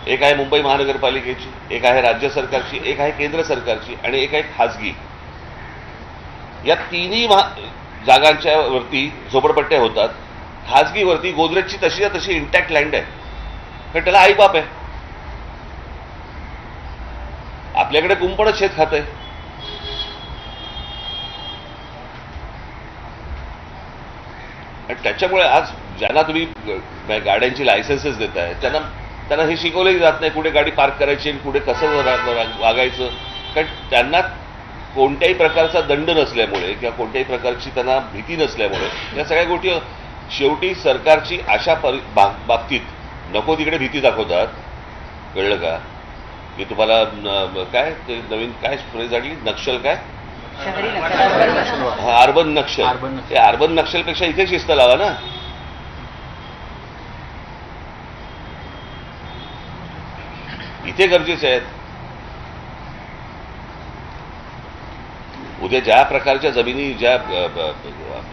एक आहे मुंबई महानगरपालिकेची, एक आहे राज्य सरकारची, एक आहे केंद्र सरकारची आणि एक आहे खाजगी. या तिन्ही जागांच्या वरती झोपडपट्ट्या होतात. खाजगीवरती गोदरेजची तशी तशी इंटॅक्ट लँड आहे, कारण त्याला आईबाप आहे. आपल्याकडे कुंपणच शेत खात आहे. आणि त्याच्यामुळे आज ज्यांना तुम्ही गाड्यांची लायसन्सेस देताय त्यांना हे शिकवलंही जात नाही कुठे गाडी पार्क करायची आणि कुठे कसं वागायचं. कारण त्यांना कोणत्याही प्रकारचा दंड नसल्यामुळे किंवा कोणत्याही प्रकारची त्यांना भीती नसल्यामुळे या सगळ्या गोष्टी शेवटी सरकारची अशा बाबतीत नको तिकडे भीती दाखवतात. कळलं का? की तुम्हाला काय ते नवीन काय फ्रेज आली, नक्षल काय, अर्बन नक्षल. ते अर्बन नक्षलपेक्षा इथे शिस्त लावा ना. इथे गरजेचे आहेत. उद्या ज्या प्रकारच्या जमिनी ज्या